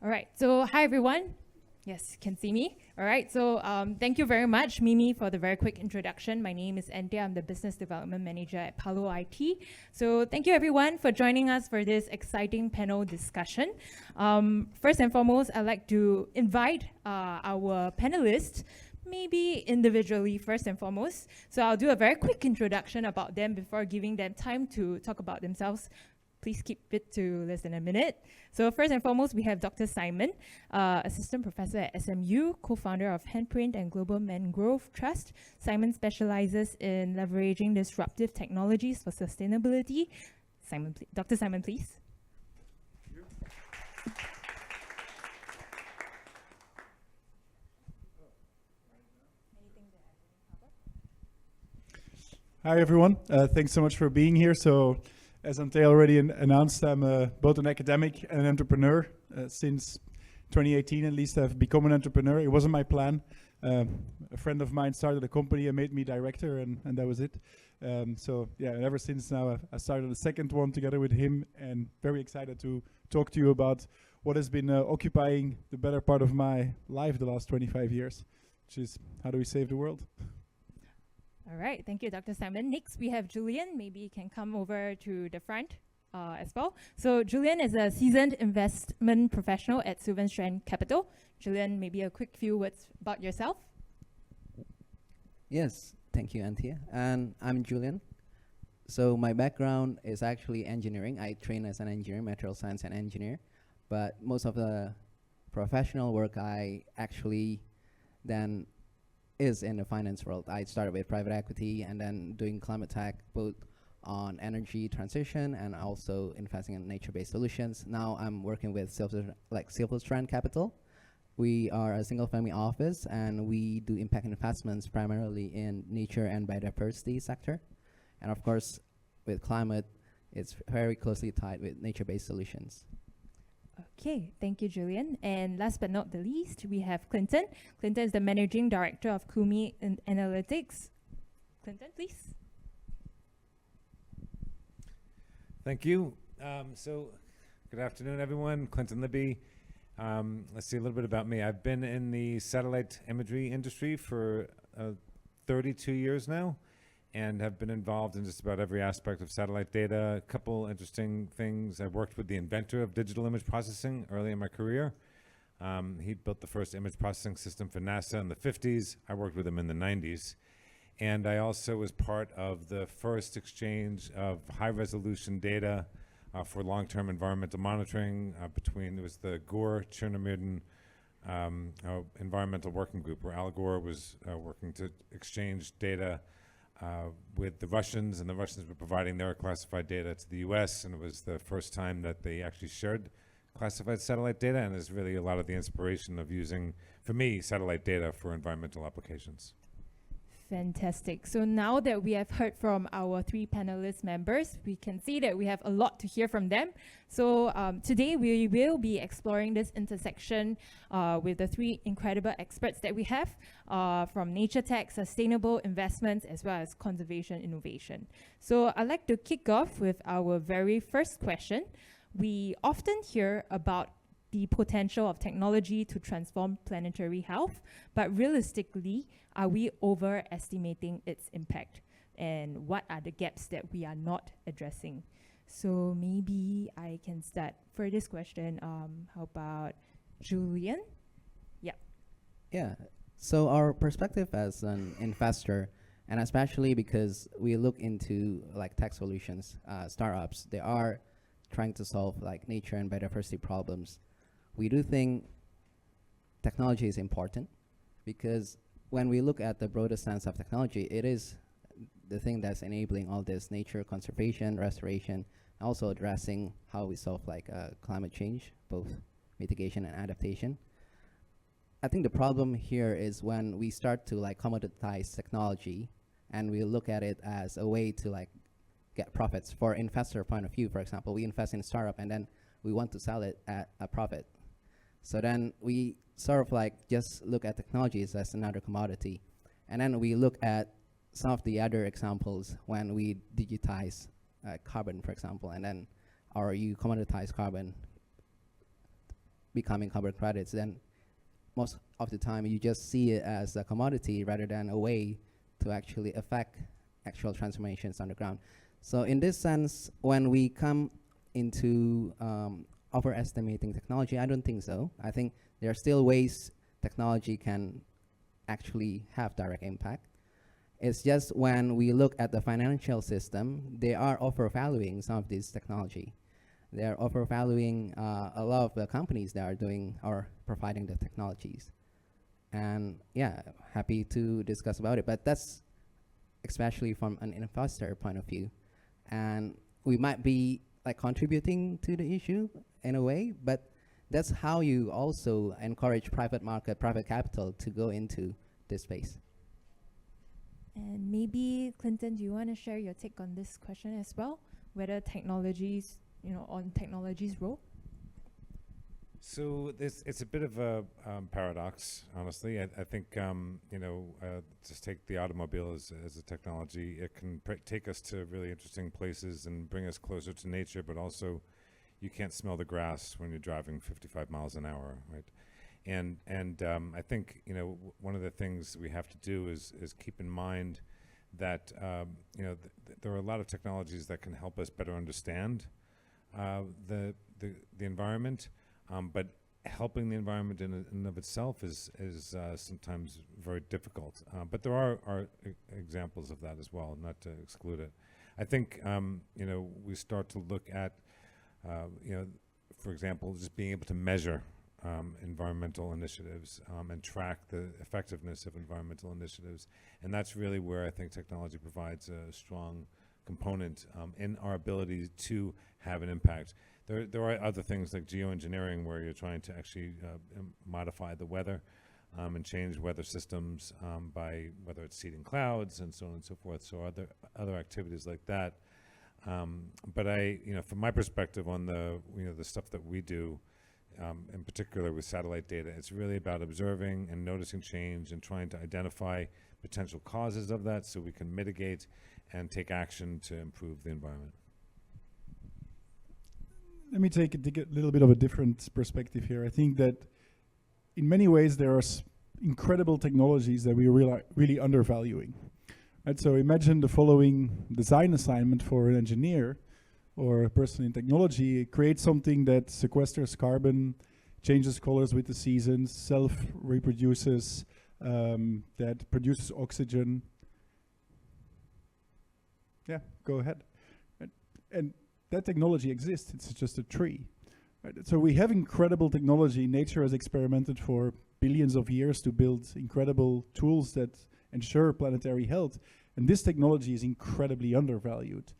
All right, so hi everyone. Yes, you can see me. All right, so thank you very much, Mimi, for the very quick introduction. My name is Anthea. I'm the Business Development Manager at PALO IT. So thank you everyone for joining us for this exciting panel discussion. First and foremost, I'd like to invite our panelists, maybe individually first and foremost. So I'll do a very quick introduction about them before giving them time to talk about themselves. Please keep it to less than a minute. So first and foremost, we have Dr. Simon, Assistant Professor at SMU, co-founder of Handprint and Global Mangrove Trust. Simon specializes in leveraging disruptive technologies for sustainability. Dr. Simon, please. Hi everyone, thanks so much for being here. So, as Anthea already announced, I'm both an academic and an entrepreneur. Since 2018 at least, I've become an entrepreneur. It wasn't my plan. A friend of mine started a company and made me director, and that was it. So yeah, and ever since now I started a second one together with him, and very excited to talk to you about what has been occupying the better part of my life the last 25 years, which is how do we save the world? All right, thank you, Dr. Simon. Next, we have Julian. Maybe you can come over to the front as well. So Julian is a seasoned investment professional at Silverstrand Capital. Julian, maybe a quick few words about yourself. Yes, thank you, Anthea. And I'm Julian. So my background is actually engineering. I train as an engineer, material science and engineer. But most of the professional work I actually then is in the finance world. I started with private equity and then doing climate tech, both on energy transition and also investing in nature-based solutions. Now I'm working with Silverstrand Capital. We are a single-family office and we do impact investments primarily in nature and biodiversity sector. And of course, with climate, it's very closely tied with nature-based solutions. Okay, thank you, Julian. And last but not the least, we have Clinton. Clinton is the Managing Director of Kumi Analytics. Clinton, please. Thank you. So good afternoon, everyone. Clinton Libbey. Let's see a little bit about me. I've been in the satellite imagery industry for 32 years now, and have been involved in just about every aspect of satellite data. A couple interesting things. I worked with the inventor of digital image processing early in my career. He built the first image processing system for NASA in the 50s. I worked with him in the 90s. And I also was part of the first exchange of high-resolution data for long-term environmental monitoring between, it was the Gore-Chernomyrdin Environmental Working Group, where Al Gore was working to exchange data with the Russians, and the Russians were providing their classified data to the US, and it was the first time that they actually shared classified satellite data, and is really a lot of the inspiration of using, for me, satellite data for environmental applications. Fantastic. So now that we have heard from our three panelist members, we can see that we have a lot to hear from them. So today we will be exploring this intersection with the three incredible experts that we have from nature tech, sustainable investments, as well as conservation innovation. So I'd like to kick off with our very first question. We often hear about the potential of technology to transform planetary health, but realistically, are we overestimating its impact? And what are the gaps that we are not addressing? So maybe I can start for this question. How about Julian? Yeah. Yeah, so our perspective as an investor, and especially because we look into like tech solutions, startups, they are trying to solve like nature and biodiversity problems. We do think technology is important because when we look at the broader sense of technology, it is the thing that's enabling all this nature conservation, restoration, also addressing how we solve like climate change, both mitigation and adaptation. I think the problem here is when we start to like commoditize technology and we look at it as a way to like get profits. For investor point of view, for example, we invest in a startup and then we want to sell it at a profit. So then we sort of like just look at technologies as another commodity. And then we look at some of the other examples when we digitize carbon, for example, and then, or you commoditize carbon. becoming carbon credits, then most of the time you just see it as a commodity rather than a way to actually affect actual transformations on the ground. So in this sense, when we come into overestimating technology, I don't think so. I think there are still ways technology can actually have direct impact. It's just when we look at the financial system, they are overvaluing some of this technology. They are overvaluing a lot of the companies that are doing or providing the technologies. And yeah, happy to discuss about it, but that's especially from an investor point of view. And we might be like contributing to the issue in a way, but that's how you also encourage private market, private capital to go into this space. And maybe, Clinton, do you want to share your take on this question as well? Whether technologies, on technology's role? So it's a bit of a paradox, honestly. I think, just take the automobile as a technology. It can take us to really interesting places and bring us closer to nature, but also you can't smell the grass when you're driving 55 miles an hour, right? And I think, one of the things we have to do is keep in mind that, there are a lot of technologies that can help us better understand the environment, but helping the environment in and of itself is sometimes very difficult. But there are examples of that as well, not to exclude it. I think, we start to look at, for example, just being able to measure environmental initiatives and track the effectiveness of environmental initiatives. And that's really where I think technology provides a strong component in our ability to have an impact. There are other things like geoengineering where you're trying to actually modify the weather and change weather systems by whether it's seeding clouds and so on and so forth. So other activities like that. But from my perspective on the stuff that we do, in particular with satellite data, it's really about observing and noticing change and trying to identify potential causes of that so we can mitigate and take action to improve the environment. Let me take a little bit of a different perspective here. I think that in many ways there are incredible technologies that we are really undervaluing. Right? So imagine the following design assignment for an engineer or a person in technology: create something that sequesters carbon, changes colors with the seasons, self-reproduces, that produces oxygen. Yeah, go ahead. Right? And that technology exists, it's just a tree. Right? So we have incredible technology. Nature has experimented for billions of years to build incredible tools that ensure planetary health. And this technology is incredibly undervalued.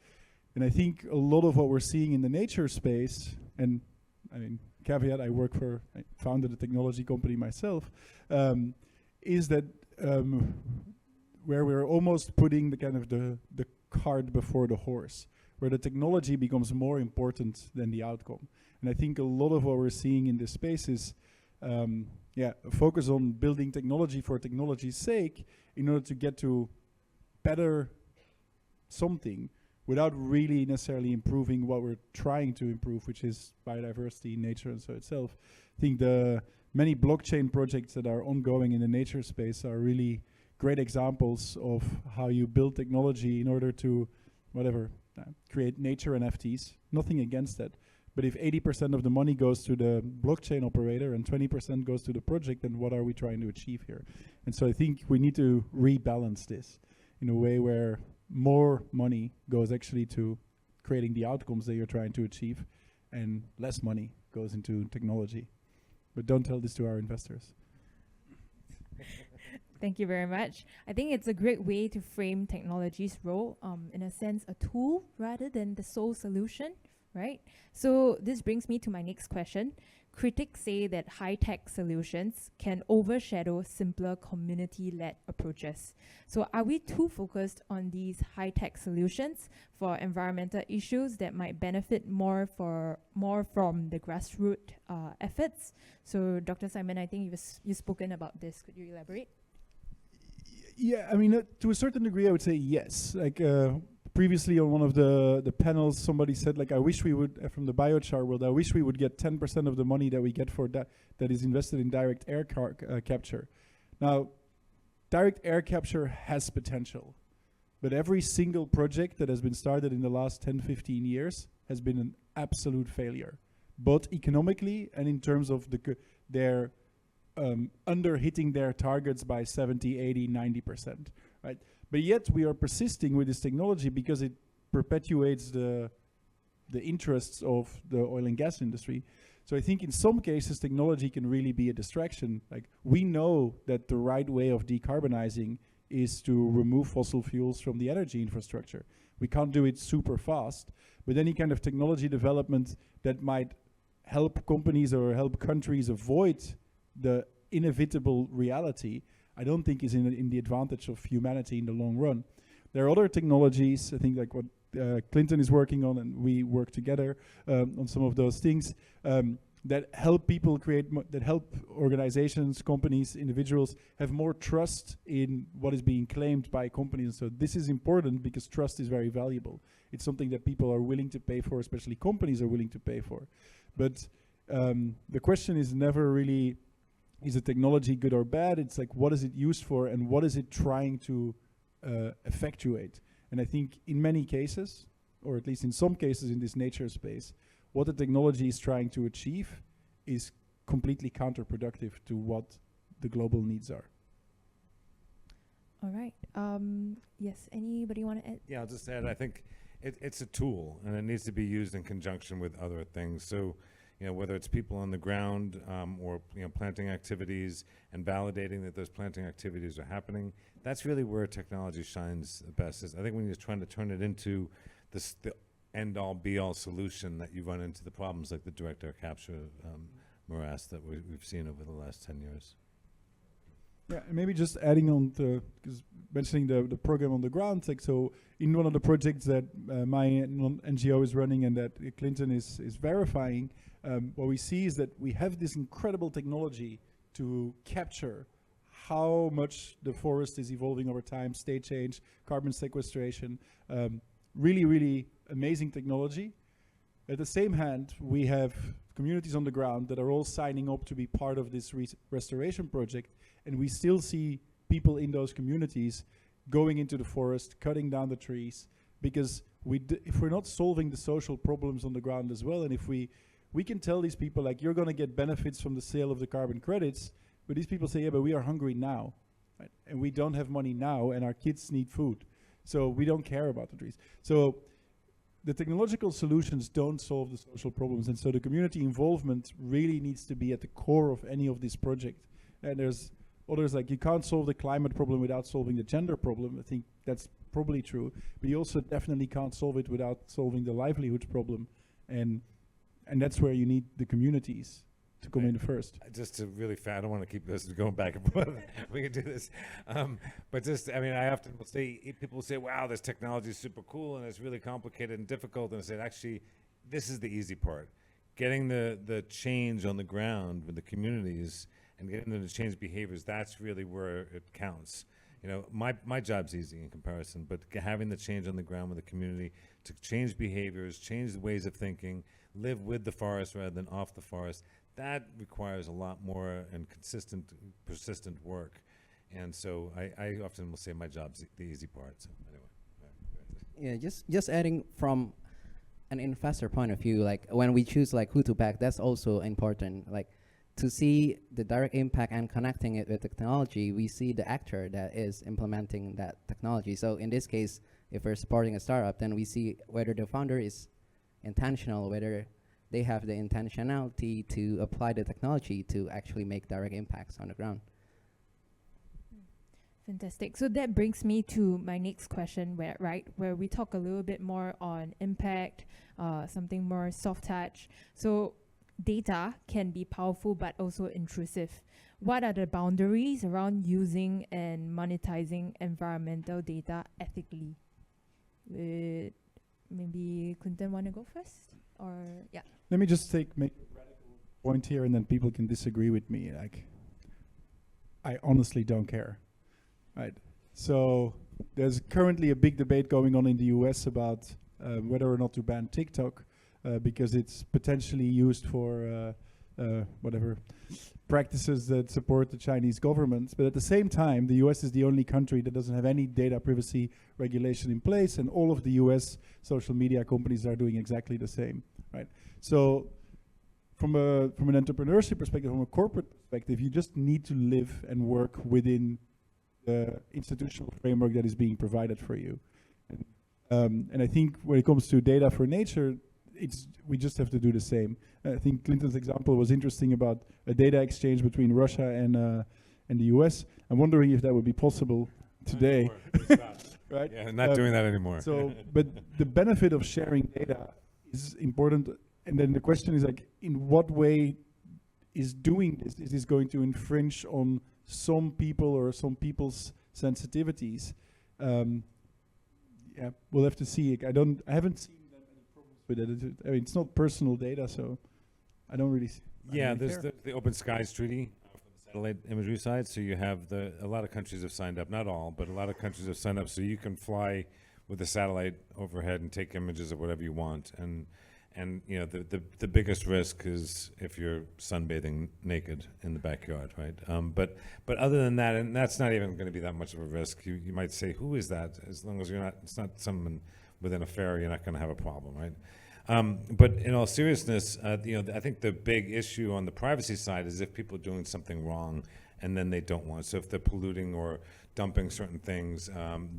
And I think a lot of what we're seeing in the nature space, and I mean, caveat, I founded a technology company myself, is that where we're almost putting the cart before the horse, where the technology becomes more important than the outcome. And I think a lot of what we're seeing in this space is a focus on building technology for technology's sake in order to get to better something without really necessarily improving what we're trying to improve, which is biodiversity, nature, and so itself. I think the many blockchain projects that are ongoing in the nature space are really great examples of how you build technology in order to, create nature NFTs. Nothing against that. But if 80% of the money goes to the blockchain operator and 20% goes to the project, then what are we trying to achieve here? And so I think we need to rebalance this in a way where more money goes actually to creating the outcomes that you're trying to achieve, and less money goes into technology. But don't tell this to our investors. Thank you very much. I think it's a great way to frame technology's role, in a sense, a tool rather than the sole solution, right? So this brings me to my next question. Critics say that high-tech solutions can overshadow simpler community-led approaches. So are we too focused on these high-tech solutions for environmental issues that might benefit more from the grassroots efforts? So Dr. Simon, I think you've spoken about this. Could you elaborate? Yeah, I mean, to a certain degree, I would say yes. previously on one of the panels, somebody said, like, I wish we would, from the biochar world, I wish we would get 10% of the money that we get for that is invested in direct air capture. Now, direct air capture has potential, but every single project that has been started in the last 10, 15 years has been an absolute failure, both economically and in terms of their under hitting their targets by 70, 80, 90%, right? But yet we are persisting with this technology because it perpetuates the interests of the oil and gas industry. So I think in some cases technology can really be a distraction. Like, we know that the right way of decarbonizing is to remove fossil fuels from the energy infrastructure. We can't do it super fast, but any kind of technology development that might help companies or help countries avoid the inevitable reality, I don't think is in the advantage of humanity in the long run. There are other technologies, I think, like what Clinton is working on, and we work together on some of those things that help people that help organizations, companies, individuals have more trust in what is being claimed by companies. So this is important because trust is very valuable. It's something that people are willing to pay for, especially companies are willing to pay for. But the question is never really, is a technology good or bad? It's like, what is it used for and what is it trying to effectuate? And I think in many cases, or at least in some cases in this nature space, what the technology is trying to achieve is completely counterproductive to what the global needs are. All right. Yes, anybody want to add? Yeah, I'll just add, I think it's a tool, and it needs to be used in conjunction with other things. So, whether it's people on the ground or planting activities and validating that those planting activities are happening, that's really where technology shines the best. I think when you're trying to turn it into the end-all, be-all solution, that you run into the problems like the direct air capture morass that we've seen over the last 10 years. Yeah, and maybe just adding on to, because mentioning the program on the ground, like, so in one of the projects that my NGO is running and that Clinton is verifying, what we see is that we have this incredible technology to capture how much the forest is evolving over time, state change, carbon sequestration, really, really amazing technology. At the same hand, we have communities on the ground that are all signing up to be part of this restoration project, and we still see people in those communities going into the forest, cutting down the trees, because if we're not solving the social problems on the ground as well, and if we can tell these people, like, you're going to get benefits from the sale of the carbon credits, but these people say, yeah, but we are hungry now, right? And we don't have money now, and our kids need food, so we don't care about the trees. So the technological solutions don't solve the social problems, and so the community involvement really needs to be at the core of any of this project. And there's others, like, you can't solve the climate problem without solving the gender problem. I think that's probably true, but you also definitely can't solve it without solving the livelihoods problem, and that's where you need the communities to come in first. Just to really I don't want to keep this going back and forth. We can do this. But just, I often will say, people will say, wow, this technology is super cool and it's really complicated and difficult. And I said, actually, this is the easy part. Getting the change on the ground with the communities and getting them to change behaviors, that's really where it counts. My job's easy in comparison, but having the change on the ground with the community to change behaviors, change the ways of thinking, live with the forest rather than off the forest, that requires a lot more and consistent, persistent work. And so I often will say my job's the easy part. So anyway. Yeah, just adding from an investor point of view, like when we choose like who to back, that's also important. Like to see the direct impact and connecting it with technology, we see the actor that is implementing that technology. So in this case, if we're supporting a startup, then we see whether the founder is intentional, whether they have the intentionality to apply the technology to actually make direct impacts on the ground. Fantastic. So that brings me to my next question, where we talk a little bit more on impact, something more soft touch. So data can be powerful but also intrusive. What are the boundaries around using and monetizing environmental data ethically? Maybe Clinton want to go first? Or yeah. Let me just make a radical point here, and then people can disagree with me. Like, I honestly don't care, right? So there's currently a big debate going on in the US about whether or not to ban TikTok because it's potentially used for whatever practices that support the Chinese government. But at the same time, the US is the only country that doesn't have any data privacy regulation in place, and all of the US social media companies are doing exactly the same, right? So from an entrepreneurship perspective, from a corporate perspective, you just need to live and work within the institutional framework that is being provided for you. And I think when it comes to data for nature, we just have to do the same. I think Clinton's example was interesting about a data exchange between Russia and the US. I'm wondering if that would be possible today. Right? Yeah, not doing that anymore. So, but the benefit of sharing data is important. And then the question is like, in what way is doing this? Is this going to infringe on some people or some people's sensitivities? Yeah, we'll have to see. I haven't seen that many problems with it. I mean, it's not personal data, so I don't really see. Yeah, there's the Open Skies Treaty for the satellite imagery side. So you have a lot of countries have signed up, not all, but a lot of countries have signed up. So you can fly with a satellite overhead and take images of whatever you want. And you know, the biggest risk is if you're sunbathing naked in the backyard, right? But other than that, and that's not even going to be that much of a risk. You might say, who is that? As long as it's not someone within a ferry, you're not going to have a problem, right? But in all seriousness, you know, I think the big issue on the privacy side is if people are doing something wrong and then they don't want. So if they're polluting or dumping certain things,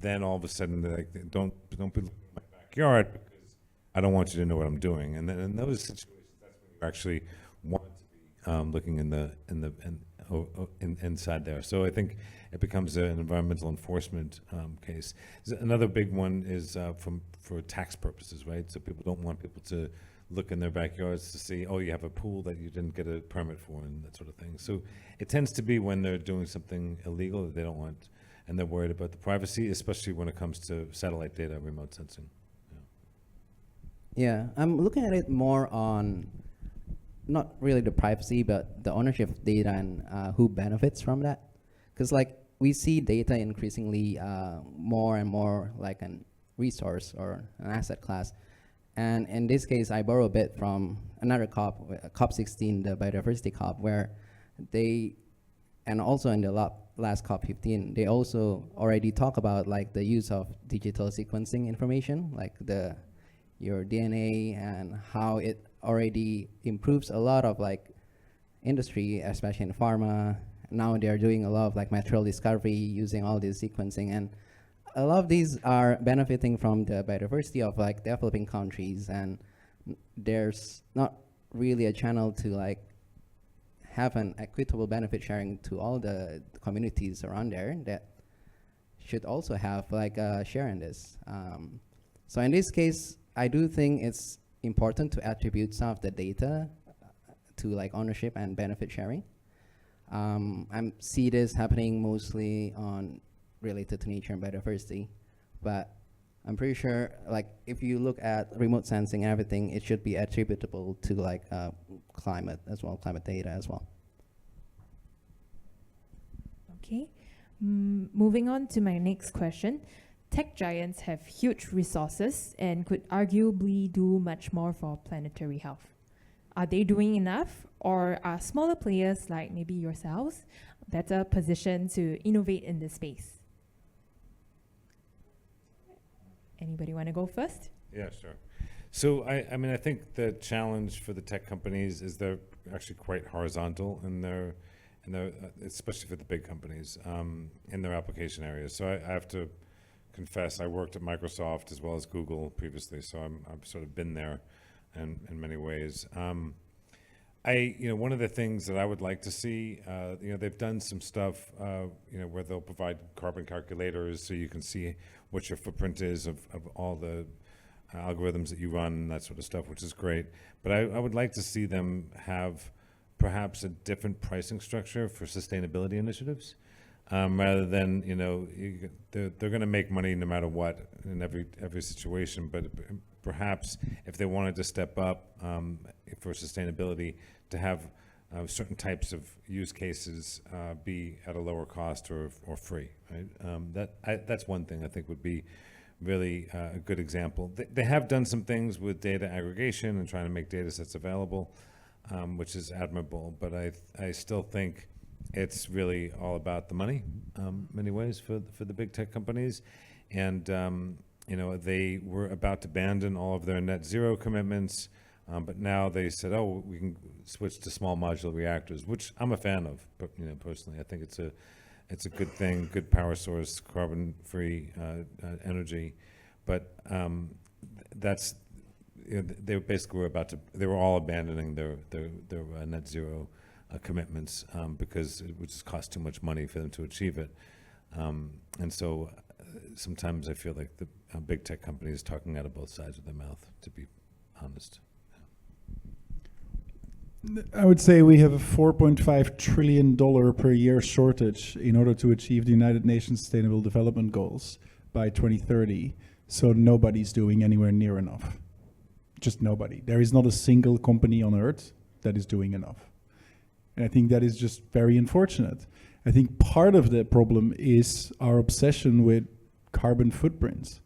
then all of a sudden they're like, don't be looking at my backyard because I don't want you to know what I'm doing. And then in those situations, that's when you actually want to be looking inside there. So I think it becomes an environmental enforcement case. Another big one is for tax purposes, right? So people don't want people to look in their backyards to see, oh, you have a pool that you didn't get a permit for and that sort of thing. So it tends to be when they're doing something illegal that they don't want, and they're worried about the privacy, especially when it comes to satellite data, remote sensing. Yeah, I'm looking at it more on not really the privacy, but the ownership of data and who benefits from that. Because like we see data increasingly more and more like a resource or an asset class. And in this case, I borrow a bit from another COP, COP 16, the Biodiversity COP, where they, and also in the last COP 15, they also already talk about like the use of digital sequencing information, like your DNA, and how it already improves a lot of like industry, especially in pharma. Now they're doing a lot of like material discovery using all this sequencing, and a lot of these are benefiting from the biodiversity of like developing countries, and there's not really a channel to like have an equitable benefit sharing to all the communities around there that should also have like a share in this. So in this case, I do think it's important to attribute some of the data to like ownership and benefit sharing. I see this happening mostly on related to nature and biodiversity, but I'm pretty sure like if you look at remote sensing and everything, it should be attributable to like climate as well, climate data as well. Okay, moving on to my next question. Tech giants have huge resources and could arguably do much more for planetary health. Are they doing enough, or are smaller players like maybe yourselves better positioned to innovate in this space? Anybody want to go first? Yeah, sure. So I mean, I think the challenge for the tech companies is they're actually quite horizontal in their especially for the big companies in their application areas. So I have to confess, I worked at Microsoft as well as Google previously, so I've sort of been there in many ways. One of the things that I would like to see, they've done some stuff, where they'll provide carbon calculators so you can see what your footprint is of all the algorithms that you run and that sort of stuff, which is great. But I would like to see them have perhaps a different pricing structure for sustainability initiatives. Rather than, they're going to make money no matter what in every situation, but perhaps if they wanted to step up for sustainability, to have certain types of use cases be at a lower cost or free, right? That's one thing I think would be really a good example. They have done some things with data aggregation and trying to make data sets available, which is admirable, but I still think it's really all about the money, many ways for the big tech companies. And they were about to abandon all of their net zero commitments, but now they said, oh, we can switch to small modular reactors, which I'm a fan of, but personally, I think it's a good thing, good power source, carbon-free energy. But that's they basically they were all abandoning their net zero commitments because it would just cost too much money for them to achieve it. And so sometimes I feel like the big tech companies talking out of both sides of their mouth, to be honest. I would say we have a $4.5 trillion per year shortage in order to achieve the United Nations Sustainable Development Goals by 2030. So nobody's doing anywhere near enough. Just nobody. There is not a single company on earth that is doing enough. And I think that is just very unfortunate. I think part of the problem is our obsession with carbon footprints.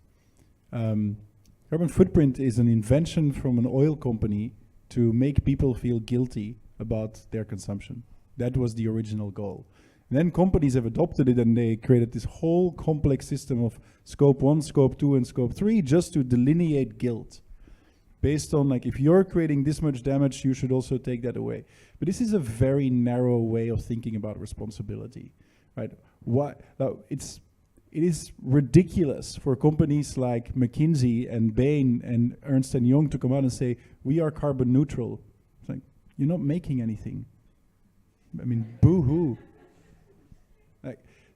Carbon footprint is an invention from an oil company to make people feel guilty about their consumption. That was the original goal. And then companies have adopted it and they created this whole complex system of scope 1, scope 2, and scope 3 just to delineate guilt. Based on if you're creating this much damage, you should also take that away. But this is a very narrow way of thinking about responsibility, right? It is ridiculous for companies like McKinsey and Bain and Ernst & Young to come out and say, we are carbon neutral. It's like, you're not making anything. I mean, boo-hoo.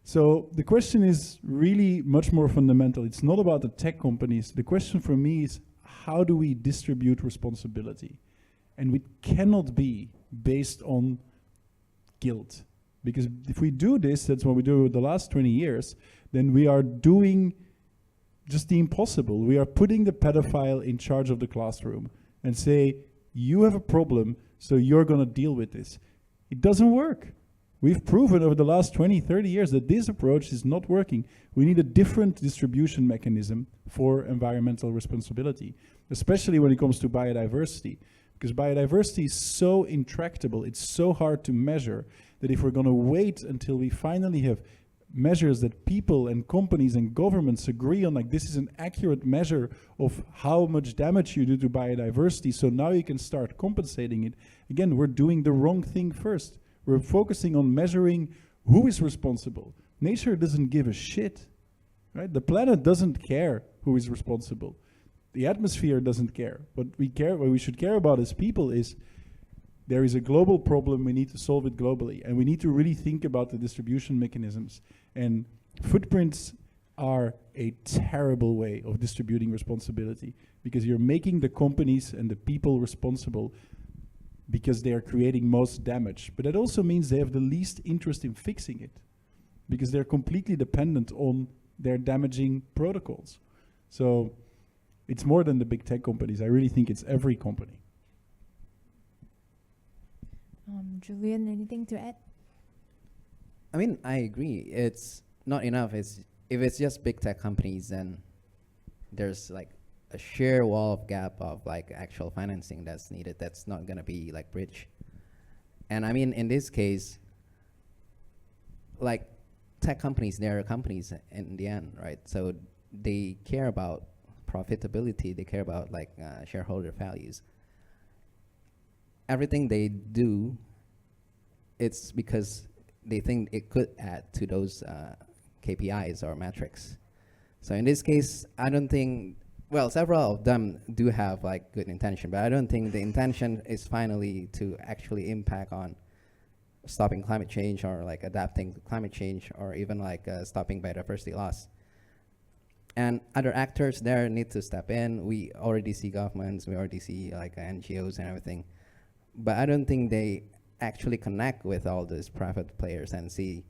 So the question is really much more fundamental. It's not about the tech companies. The question for me is, how do we distribute responsibility? And it cannot be based on guilt. Because if we do this, that's what we do with the last 20 years, then we are doing just the impossible. We are putting the pedophile in charge of the classroom and say, you have a problem, so you're going to deal with this. It doesn't work. We've proven over the last 20, 30 years that this approach is not working. We need a different distribution mechanism for environmental responsibility, especially when it comes to biodiversity. Because biodiversity is so intractable, it's so hard to measure, that if we're going to wait until we finally have measures that people and companies and governments agree on, this is an accurate measure of how much damage you do to biodiversity, so now you can start compensating it. Again, we're doing the wrong thing first. We're focusing on measuring who is responsible. Nature doesn't give a shit, right? The planet doesn't care who is responsible. The atmosphere doesn't care. What we should care about as people is there is a global problem, we need to solve it globally. And we need to really think about the distribution mechanisms. And footprints are a terrible way of distributing responsibility because you're making the companies and the people responsible because they are creating most damage. But that also means they have the least interest in fixing it because they're completely dependent on their damaging protocols. So it's more than the big tech companies. I really think it's every company. Julian, anything to add? I mean, I agree. It's not enough. If it's just big tech companies, then there's a sheer wall of gap of actual financing that's needed. That's not gonna be bridge. And I mean, in this case, tech companies, they're companies in the end, right? So they care about profitability. They care about shareholder values. Everything they do, it's because they think it could add to those KPIs or metrics. So in this case, I don't think, well, several of them do have good intention, but I don't think the intention is finally to actually impact on stopping climate change or adapting to climate change or even stopping biodiversity loss. And other actors there need to step in. We already see governments, we already see NGOs and everything. But I don't think they actually connect with all these private players and see,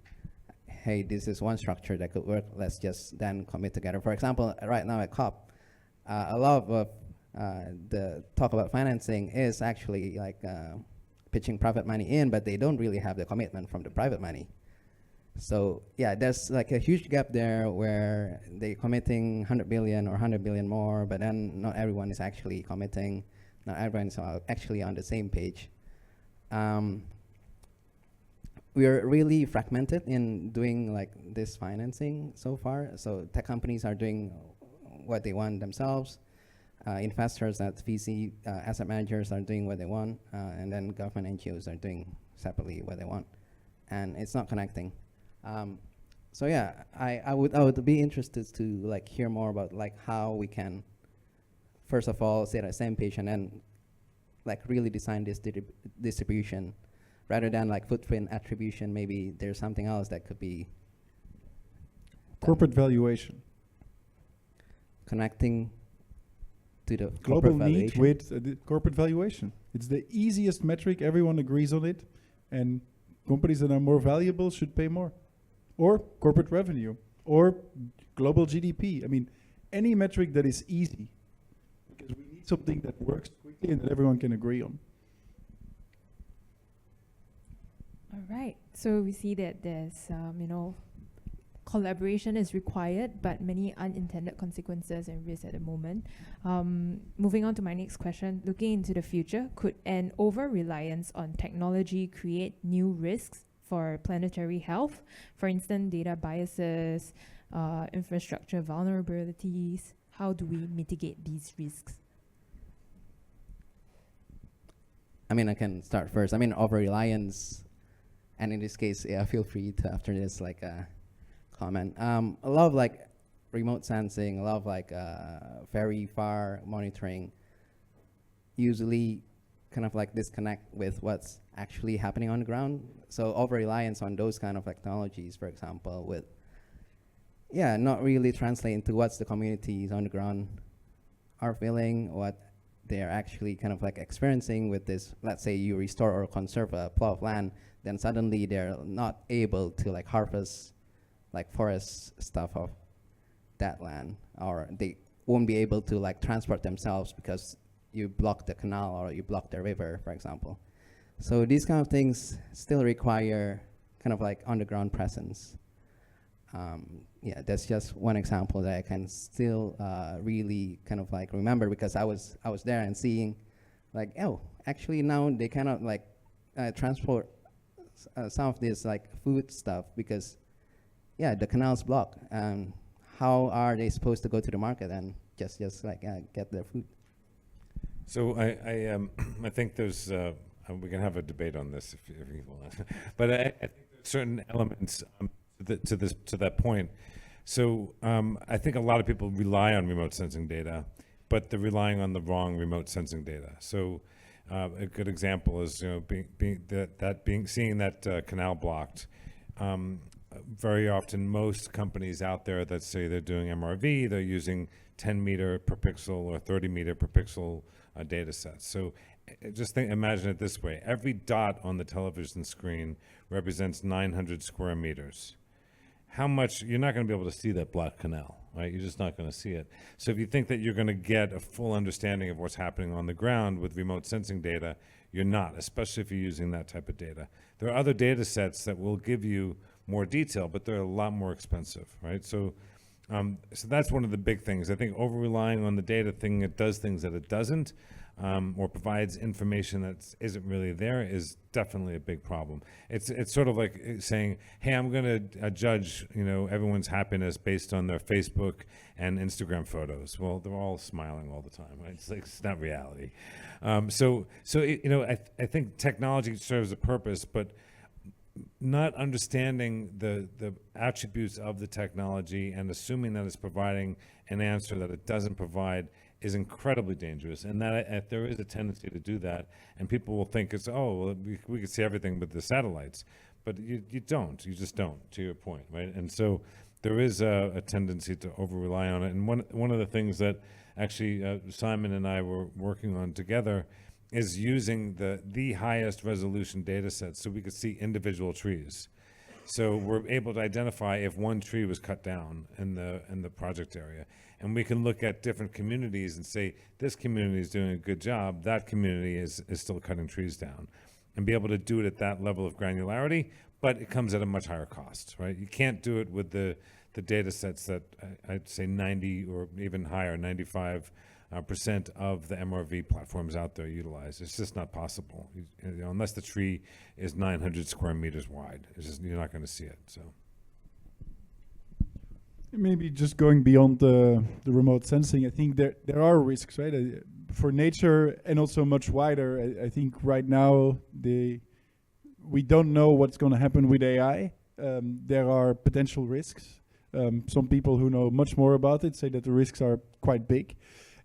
hey, this is one structure that could work. Let's just then commit together. For example, right now at COP, a lot of the talk about financing is actually pitching private money in, but they don't really have the commitment from the private money. So yeah, there's like a huge gap there where they're committing 100 billion or 100 billion more, but then not everyone is actually committing. Not everyone is actually on the same page. We are really fragmented in doing like this financing so far. So tech companies are doing what they want themselves. Investors at VC asset managers are doing what they want, and then government NGOs are doing separately what they want, and it's not connecting. So yeah, I would be interested to like hear more about like how we can, first of all, stay at the same page and then like really design this distribution rather than like footprint attribution. Maybe there's something else that could be Corporate valuation. connecting to the Global corporate need valuation. with the corporate valuation. It's the easiest metric. Everyone agrees on it. And companies that are more valuable should pay more. Or corporate revenue. Or global GDP. I mean, any metric that is easy. Because we need something that works quickly and that everyone can agree on. All right. So we see that there's, collaboration is required, but many unintended consequences and risks at the moment. Moving on to my next question, looking into the future, could an over-reliance on technology create new risks for planetary health? For instance, data biases, infrastructure vulnerabilities. How do we mitigate these risks? I mean, I can start first. I mean, over-reliance, and in this case, yeah, feel free to, after this, like, comment. A lot of, like, remote sensing, a lot of, like, very far monitoring usually kind of, like, disconnect with what's actually happening on the ground. So over-reliance on those kind of technologies, for example, would, yeah, not really translate into what's the communities on the ground are feeling, what they're actually kind of like experiencing with this. Let's say you restore or conserve a plot of land, then suddenly they're not able to like harvest like forest stuff of that land, or they won't be able to like transport themselves because you block the canal or you block the river, for example. So these kind of things still require kind of like on the ground presence. Yeah, that's just one example that I can still really kind of like remember, because I was there and seeing like, oh, actually now they cannot like transport some of this like food stuff because, yeah, the canal's blocked. And how are they supposed to go to the market and just like get their food? So I think there's we can have a debate on this if you want, but I think there's certain elements to that point. So I think a lot of people rely on remote sensing data, but they're relying on the wrong remote sensing data. So a good example is seeing that canal blocked. Very often, most companies out there that say they're doing MRV, they're using 10 meter per pixel or 30 meter per pixel data sets. So just imagine it this way: every dot on the television screen represents 900 square meters. How much, you're not going to be able to see that black canal, right? You're just not going to see it. So if you think that you're going to get a full understanding of what's happening on the ground with remote sensing data, you're not, especially if you're using that type of data. There are other data sets that will give you more detail, but they're a lot more expensive, right? So so that's one of the big things. I think over-relying on the data thing, it does things that it doesn't, or provides information that isn't really there, is definitely a big problem. It's sort of like saying, hey, I'm going to judge everyone's happiness based on their Facebook and Instagram photos. Well, they're all smiling all the time, right? It's like, it's not reality. I think technology serves a purpose, but not understanding the attributes of the technology and assuming that it's providing an answer that it doesn't provide is incredibly dangerous. And that there is a tendency to do that, and people will think it's, we can see everything with the satellites, but you don't. You just don't, to your point, right? And so there is a tendency to over-rely on it. And one of the things that actually Simon and I were working on together is using the highest resolution data sets so we could see individual trees. So we're able to identify if one tree was cut down in the project area. And we can look at different communities and say, this community is doing a good job, that community is still cutting trees down. and be able to do it at that level of granularity, but it comes at a much higher cost, right? You can't do it with the data sets that I'd say 90 or even higher, 95% of the MRV platforms out there utilize. It's just not possible. Unless the tree is 900 square meters wide, you're not going to see it. So maybe just going beyond the remote sensing, I think there are risks, right? For nature and also much wider. I think right now we don't know what's going to happen with AI. There are potential risks. Some people who know much more about it say that the risks are quite big.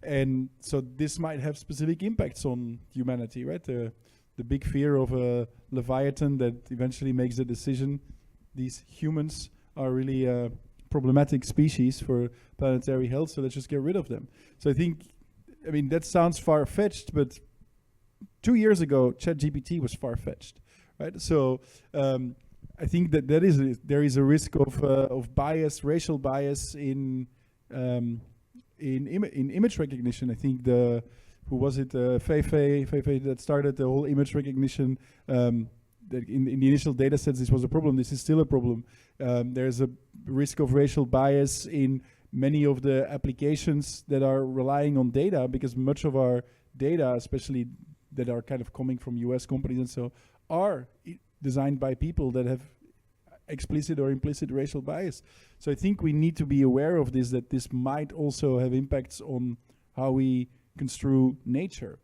And so this might have specific impacts on humanity, right? The big fear of a Leviathan that eventually makes the decision. These humans are really a problematic species for planetary health, so let's just get rid of them. So I think, that sounds far-fetched, but 2 years ago, ChatGPT was far-fetched, right? So I think that there is a risk of bias, racial bias in image recognition. I think who was it? Feifei that started the whole image recognition. That in the initial data sets, this was a problem. This is still a problem. There's a risk of racial bias in many of the applications that are relying on data, because much of our data, especially that are kind of coming from US companies and so, are designed by people that have explicit or implicit racial bias. So I think we need to be aware of this, that this might also have impacts on how we construe nature,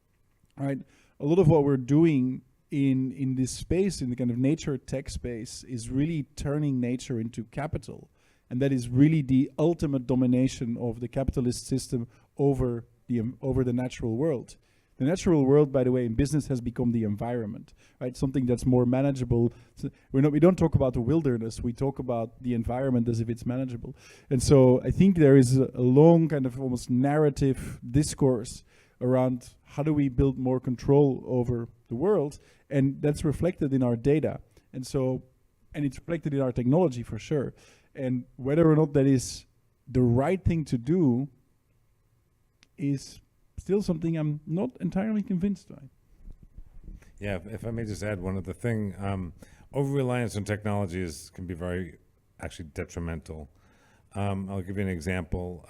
right? A lot of what we're doing in this space, in the kind of nature tech space, is really turning nature into capital. And that is really the ultimate domination of the capitalist system over the natural world. The natural world, by the way, in business has become the environment, right? Something that's more manageable. So we don't talk about the wilderness, we talk about the environment as if it's manageable. And so I think there is a long kind of almost narrative discourse around how do we build more control over the world, and that's reflected in our data. And it's reflected in our technology for sure. And whether or not that is the right thing to do is still something I'm not entirely convinced by. Yeah, if I may just add one other thing, over-reliance on technology can be very actually detrimental. I'll give you an example.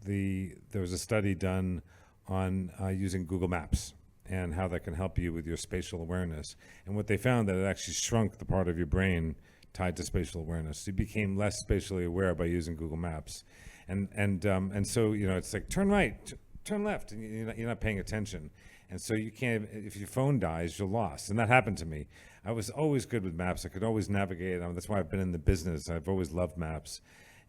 There was a study done on using Google Maps and how that can help you with your spatial awareness. And what they found, that it actually shrunk the part of your brain tied to spatial awareness. You became less spatially aware by using Google Maps. And so, it's like, turn right, turn left, and you're not paying attention. And so you can't, if your phone dies, you're lost. And that happened to me. I was always good with maps. I could always navigate. That's why I've been in the business. I've always loved maps.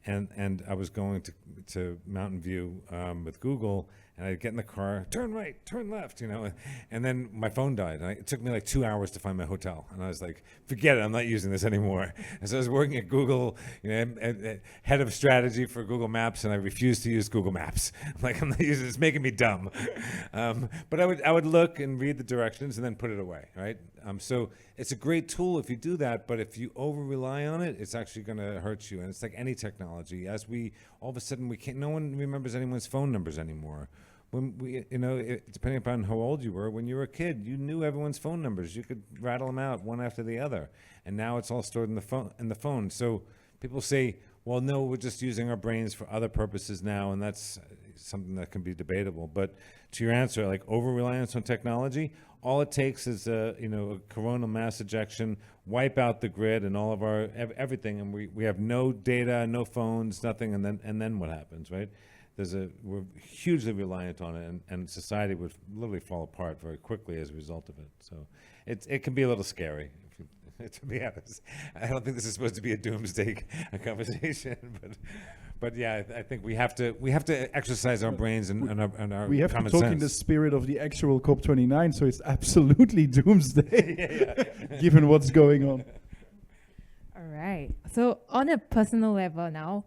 And I was going to Mountain View with Google, and I'd get in the car, turn right, turn left, and then my phone died. And it took me like 2 hours to find my hotel. And I was like, forget it, I'm not using this anymore. And so I was working at Google, head of strategy for Google Maps, and I refused to use Google Maps. I'm like, I'm not using it, it's making me dumb. But I would look and read the directions and then put it away, right? So it's a great tool if you do that, but if you over-rely on it, it's actually going to hurt you. And it's like any technology. All of a sudden, no one remembers anyone's phone numbers anymore. When depending upon how old you were, when you were a kid, you knew everyone's phone numbers. You could rattle them out one after the other. And now it's all stored in the phone. So people say, well, no, we're just using our brains for other purposes now, and that's something that can be debatable. But to your answer, like over-reliance on technology, all it takes is a coronal mass ejection, wipe out the grid and all of our everything, and we have no data, no phones, nothing, and then what happens, right? We're hugely reliant on it, and society would literally fall apart very quickly as a result of it. So it can be a little scary, to be honest. I don't think this is supposed to be a doomsday conversation, but yeah, I think we have to exercise our brains and our common sense. We have to talk in the spirit of the actual COP29, so it's absolutely doomsday, given what's going on. All right. So on a personal level now,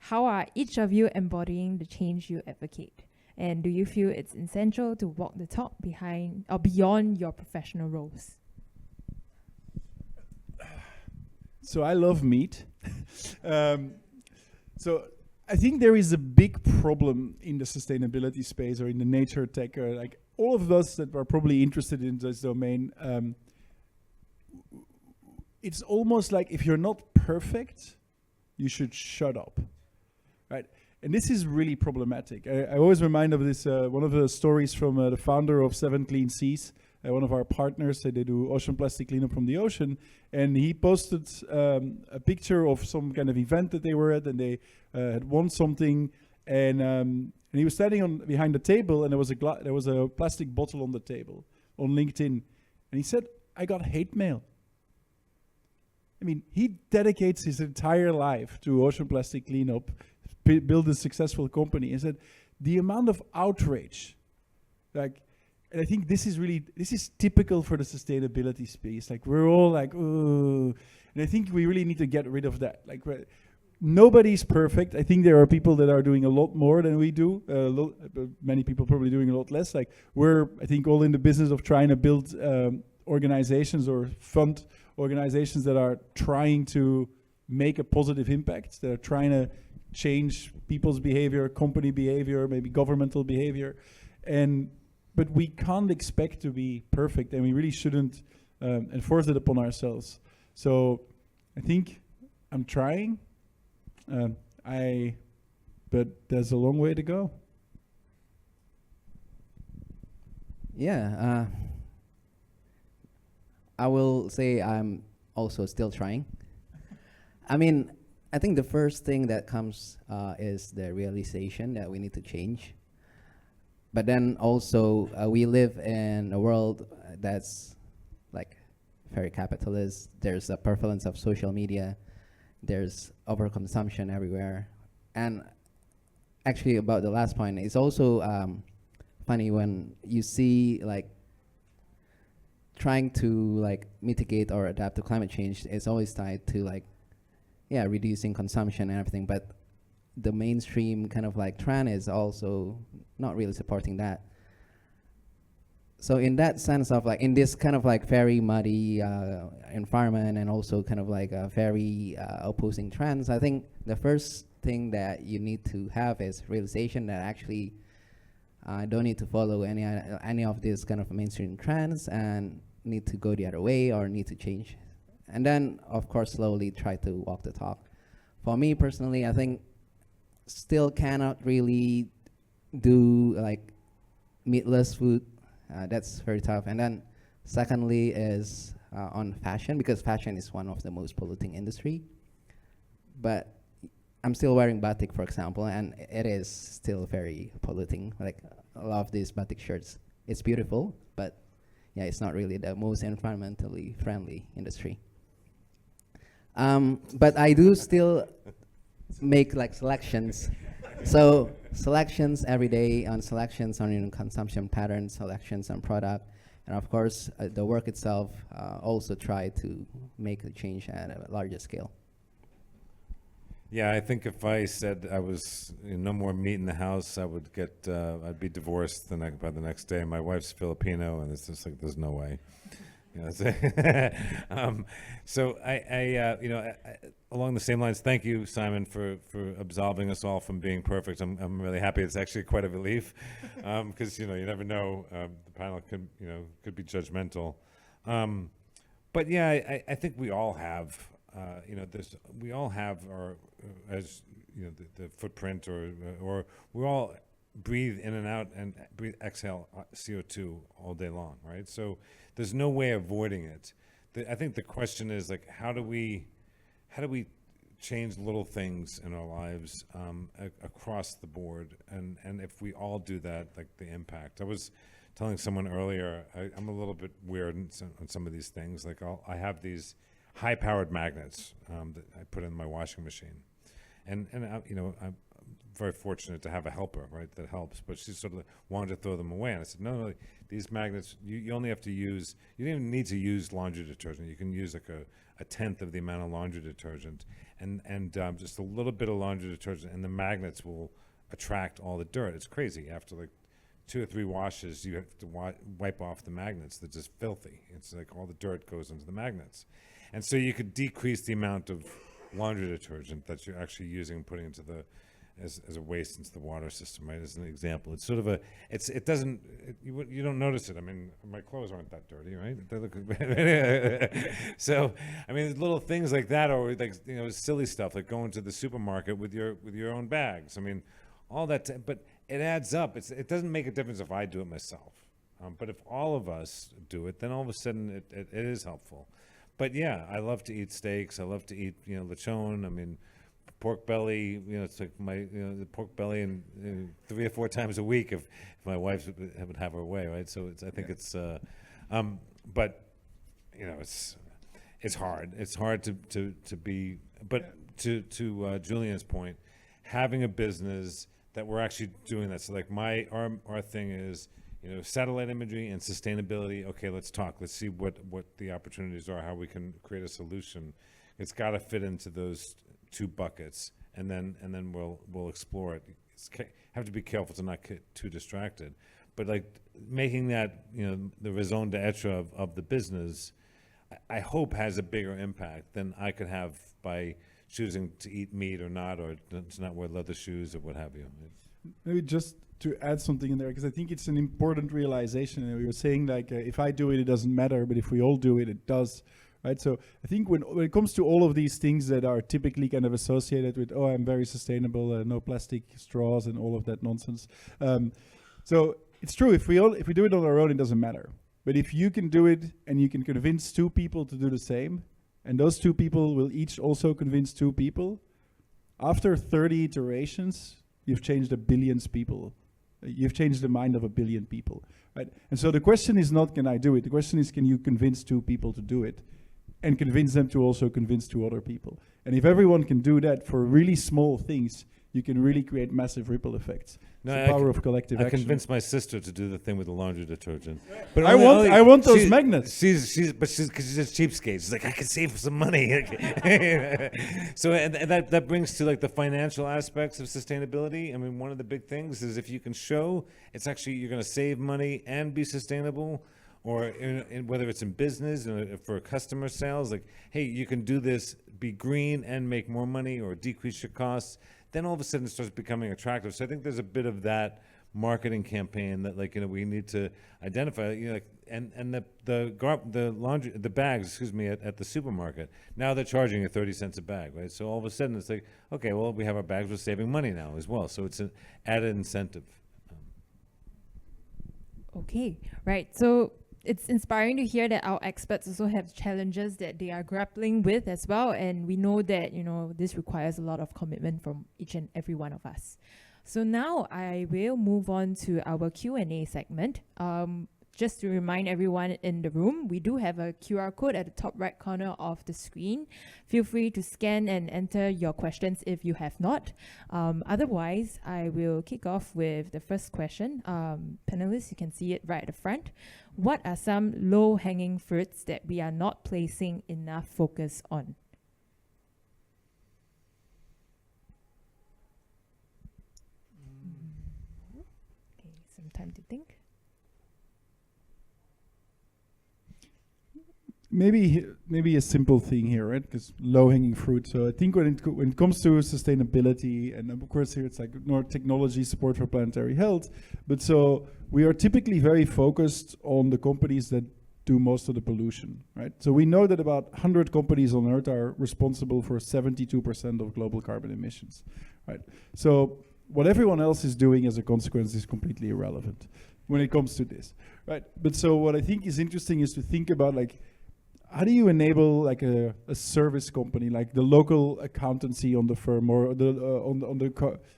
how are each of you embodying the change you advocate? And do you feel it's essential to walk the talk behind or beyond your professional roles? So I love meat. So I think there is a big problem in the sustainability space or in the nature tech, or like all of us that are probably interested in this domain it's almost like if you're not perfect, you should shut up, right? And this is really problematic. I always remind of this, one of the stories from the founder of 7 Clean Seas, one of our partners. They do ocean plastic cleanup from the ocean. And he posted a picture of some kind of event that they were at, and they had won something. And he was standing behind the table, and there was a plastic bottle on the table on LinkedIn. And he said, "I got hate mail." I mean, he dedicates his entire life to ocean plastic cleanup, build a successful company. And said, the amount of outrage, like, and I think this is typical for the sustainability space. Like, we're all like, oh, and I think we really need to get rid of that. Like, nobody's perfect. I think there are people that are doing a lot more than we do. Many people probably doing a lot less. Like, we're, I think, all in the business of trying to build organizations or fund organizations that are trying to make a positive impact, that are trying to change people's behavior, company behavior, maybe governmental behavior. But we can't expect to be perfect, and we really shouldn't enforce it upon ourselves. So I think I'm trying, but there's a long way to go. Yeah, I will say I'm also still trying. I mean, I think the first thing that comes is the realization that we need to change. But then also, we live in a world that's like very capitalist. There's a prevalence of social media. There's overconsumption everywhere. And actually, about the last point, it's also funny when you see like trying to like mitigate or adapt to climate change. It's always tied to like, yeah, reducing consumption and everything. But the mainstream kind of like trend is also not really supporting that. So in that sense of like, in this kind of like very muddy environment, and also kind of like very opposing trends, I think the first thing that you need to have is realization that actually don't need to follow any of these kind of mainstream trends, and need to go the other way or need to change. And then, of course, slowly try to walk the talk. For me personally, I think still cannot really do like meatless food. That's very tough. And then secondly is on fashion, because fashion is one of the most polluting industry. But I'm still wearing batik, for example, and it is still very polluting. Like, I love these batik shirts. It's beautiful, but yeah, it's not really the most environmentally friendly industry. But I do still make like selections. So selections every day, on selections on consumption patterns, selections on product, and of course the work itself also try to make the change at a larger scale. Yeah, I think if I said I was no more meat in the house, I would get, I'd be divorced by the next day. My wife's Filipino, and it's just like, there's no way. You know, so I along the same lines, thank you, Simon, for absolving us all from being perfect. I'm really happy. It's actually quite a relief, because you never know, the panel could be judgmental, but yeah, I think we all have we all have our the footprint, or we all breathe in and out and exhale CO2 all day long, right? So there's no way avoiding it. I think the question is like, how do we change little things in our lives across the board, and if we all do that, like the impact. I was telling someone earlier, I'm a little bit weird on some of these things. Like I have these high-powered magnets that I put in my washing machine, and I'm very fortunate to have a helper, right, that helps, but she sort of wanted to throw them away, and I said, no, these magnets, you only have to use, you don't even need to use laundry detergent. You can use like a tenth of the amount of laundry detergent, and just a little bit of laundry detergent, and the magnets will attract all the dirt. It's crazy. After like 2 or 3 washes, you have to wipe off the magnets. They're just filthy. It's like all the dirt goes into the magnets. And so you could decrease the amount of laundry detergent that you're actually using and putting into the as a waste into the water system, right? As an example, it's sort of it doesn't, you don't notice it. I mean, my clothes aren't that dirty, right? They look so, I mean, little things like that, or like, you know, silly stuff like going to the supermarket with your own bags. I mean, all that, but it adds up. It doesn't make a difference if I do it myself, but if all of us do it, then all of a sudden it is helpful. But yeah, I love to eat steaks. I love to eat, you know, lechon. I mean, pork belly, you know, it's like the pork belly, and 3 or 4 times a week if my wife would have her way, right? So I think it's, but you know, it's hard. It's hard to be, but to Julian's point, having a business that we're actually doing that. So like our thing is, you know, satellite imagery and sustainability. Okay, let's talk. Let's see what the opportunities are, how we can create a solution. It's got to fit into those 2 buckets, and then we'll explore it. Have to be careful to not get too distracted, but like making that, you know, the raison d'etre of the business, I hope has a bigger impact than I could have by choosing to eat meat or not, or to not wear leather shoes or what have you. Maybe just to add something in there, because I think it's an important realization. And we were saying like, if I do it, it doesn't matter, but if we all do it, it does. Right, so I think when it comes to all of these things that are typically kind of associated with, oh, I'm very sustainable, no plastic straws and all of that nonsense. So it's true, if we do it on our own, it doesn't matter. But if you can do it and you can convince 2 people to do the same, and those 2 people will each also convince 2 people, after 30 iterations, you've changed 1 billion people. You've changed the mind of 1 billion people. Right? And so the question is not, can I do it? The question is, can you convince 2 people to do it? And convince them to also convince 2 other people. And if everyone can do that for really small things, you can really create massive ripple effects. No, it's the power of collective action. I convinced my sister to do the thing with the laundry detergent. But I want those magnets. Because she's a cheapskate. She's like, I can save some money. So and that brings to like the financial aspects of sustainability. I mean, one of the big things is if you can show it's actually you're going to save money and be sustainable, or in whether it's in business for customer sales, like, hey, you can do this, be green and make more money or decrease your costs, then all of a sudden it starts becoming attractive. So I think there's a bit of that marketing campaign that, like, you know, we need to identify, you know, like, and the bags, excuse me, at the supermarket, now they're charging you 30 cents a bag, right? So all of a sudden it's like, okay, well, we have our bags, we're saving money now as well. So it's an added incentive. Okay, right. So it's inspiring to hear that our experts also have challenges that they are grappling with as well. And we know that, you know, this requires a lot of commitment from each and every one of us. So now I will move on to our Q&A segment. Just to remind everyone in the room, we do have a QR code at the top right corner of the screen. Feel free to scan and enter your questions if you have not. Otherwise, I will kick off with the first question. Panelists, you can see it right at the front. What are some low-hanging fruits that we are not placing enough focus on? Okay, some time to think. Maybe a simple thing here, right? Because low-hanging fruit. So I think when it comes to sustainability, and of course here it's like more technology support for planetary health, but so we are typically very focused on the companies that do most of the pollution, right? So we know that about 100 companies on Earth are responsible for 72% of global carbon emissions, right? So what everyone else is doing as a consequence is completely irrelevant when it comes to this, right? But so what I think is interesting is to think about, like, how do you enable like a service company, like the local accountancy on the firm, or the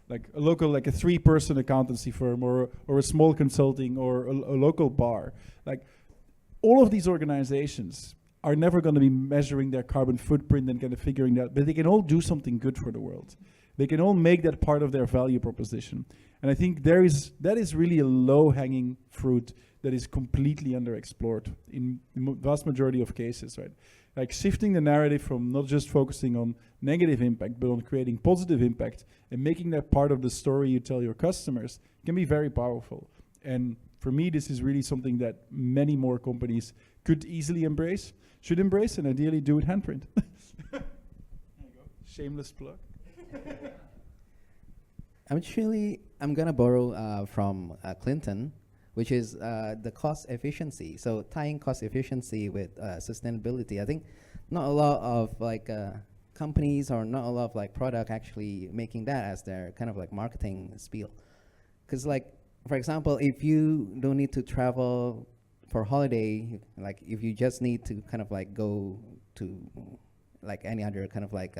like a local, like a 3-person accountancy firm, or a small consulting, or a local bar? Like, all of these organizations are never going to be measuring their carbon footprint and kind of figuring that, but they can all do something good for the world. They can all make that part of their value proposition. And I think that is really a low-hanging fruit that is completely underexplored in the vast majority of cases, right? Like shifting the narrative from not just focusing on negative impact, but on creating positive impact and making that part of the story you tell your customers can be very powerful. And for me, this is really something that many more companies could easily embrace, should embrace, and ideally do with Handprint. There you go. Shameless plug. I'm gonna borrow from Clinton, which is the cost efficiency. So tying cost efficiency with sustainability, I think not a lot of like companies or not a lot of like product actually making that as their kind of like marketing spiel. Because like, for example, if you don't need to travel for holiday, like if you just need to kind of like go to like any other kind of like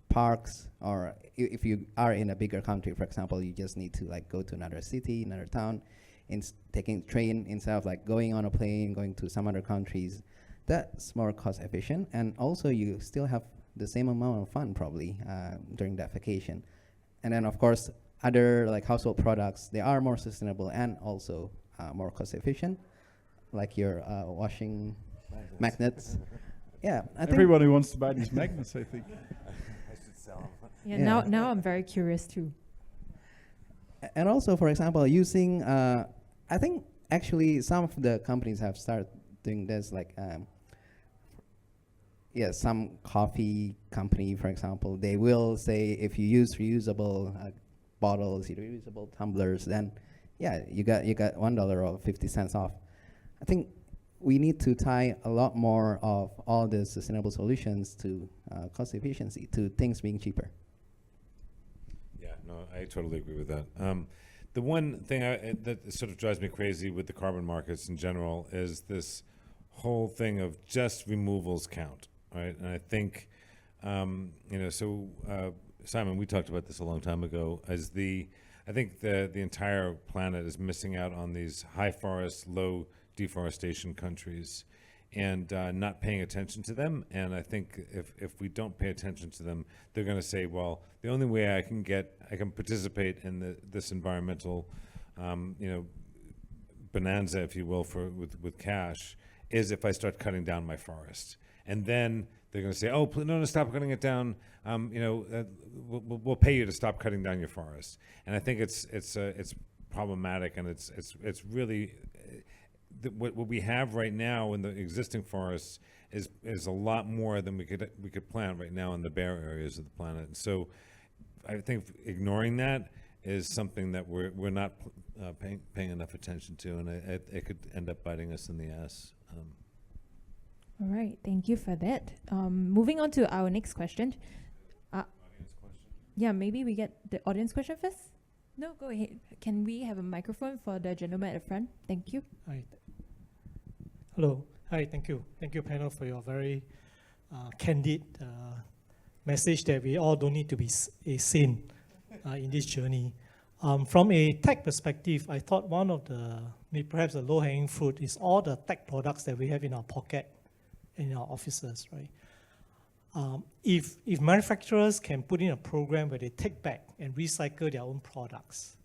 parks, or if you are in a bigger country, for example, you just need to like go to another city, another town, taking train instead of like going on a plane, going to some other countries. That's more cost efficient, and also you still have the same amount of fun probably during that vacation. And then of course other like household products, they are more sustainable and also more cost efficient, like your washing magnets. Yeah, I think Everybody wants to buy these magnets, I think. I should sell them. Yeah, Yeah. now I'm very curious too. And also, for example, using, I think actually some of the companies have started doing this, like, some coffee company, for example, they will say if you use reusable bottles, reusable tumblers, then yeah, you got $1 or 50 cents off. I think we need to tie a lot more of all the sustainable solutions to cost efficiency, to things being cheaper. Yeah, no, I totally agree with that. The one thing that sort of drives me crazy with the carbon markets in general is this whole thing of just removals count, right? And I think, Simon, we talked about this a long time ago, I think the entire planet is missing out on these high forest, low deforestation countries, and not paying attention to them. And I think if we don't pay attention to them, they're going to say, well, the only way I can participate in this environmental, bonanza, if you will, with cash, is if I start cutting down my forest. And then they're going to say, oh, no, stop cutting it down. We'll pay you to stop cutting down your forest. And I think it's problematic, and it's really. What we have right now in the existing forests is a lot more than we could plant right now in the bare areas of the planet. And so I think ignoring that is something that we're not paying enough attention to, and it could end up biting us in the ass. All right, thank you for that. Moving on to our next question. Audience question? Yeah, maybe we get the audience question first? No, go ahead. Can we have a microphone for the gentleman at the front? Thank you. Hi. Hello. Hi, thank you. Thank you, panel, for your very candid message that we all don't need to be a saint in this journey. From a tech perspective, I thought one of perhaps the low-hanging fruit is all the tech products that we have in our pocket, in our offices, right? If manufacturers can put in a program where they take back and recycle their own products,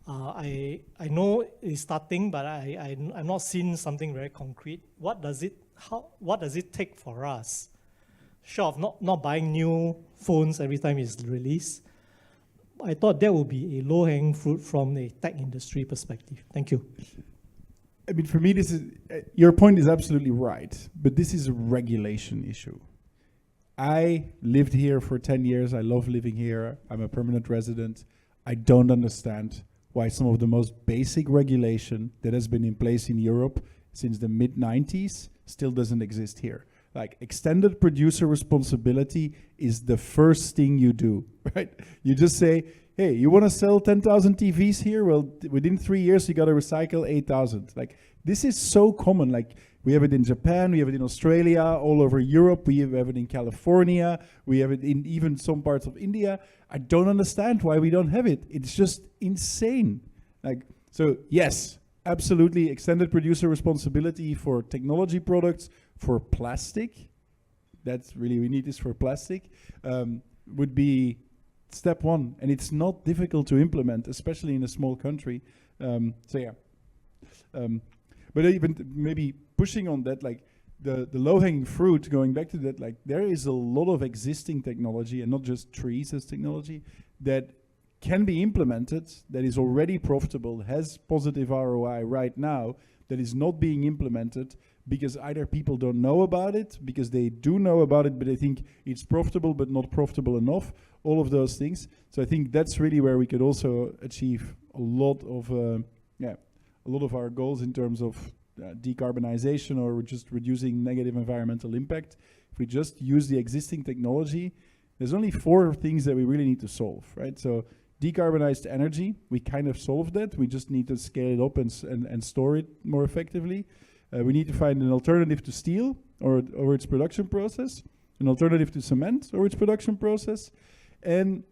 I know it's starting, but I'm not seeing something very concrete. What does it take for us? Short of not buying new phones every time it's released, I thought that would be a low-hanging fruit from a tech industry perspective. Thank you. I mean, for me, this is your point is absolutely right, but this is a regulation issue. I lived here for 10 years. I love living here. I'm a permanent resident. I don't understand why some of the most basic regulation that has been in place in Europe since the mid-90s still doesn't exist here. Like, extended producer responsibility is the first thing you do, right? You just say, hey, you want to sell 10,000 TVs here? Well, within 3 years, you got to recycle 8,000. Like, this is so common. Like, we have it in Japan, we have it in Australia, all over Europe, we have it in California, we have it in even some parts of India. I don't understand why we don't have it. It's just insane. Like, so yes, absolutely, extended producer responsibility for technology products, for plastic. That's really, we need this for plastic, would be step one. And it's not difficult to implement, especially in a small country. But even maybe pushing on that, like the low-hanging fruit, going back to that, like there is a lot of existing technology, and not just trees as technology, that can be implemented, that is already profitable, has positive ROI right now, that is not being implemented because either people don't know about it, because they do know about it, but they think it's profitable but not profitable enough, all of those things. So I think that's really where we could also achieve a lot of our goals in terms of decarbonization or just reducing negative environmental impact. If we just use the existing technology, there's only 4 things that we really need to solve, right? So decarbonized energy, we kind of solved that. We just need to scale it up and store it more effectively. We need to find an alternative to steel or its production process, an alternative to cement or its production process, and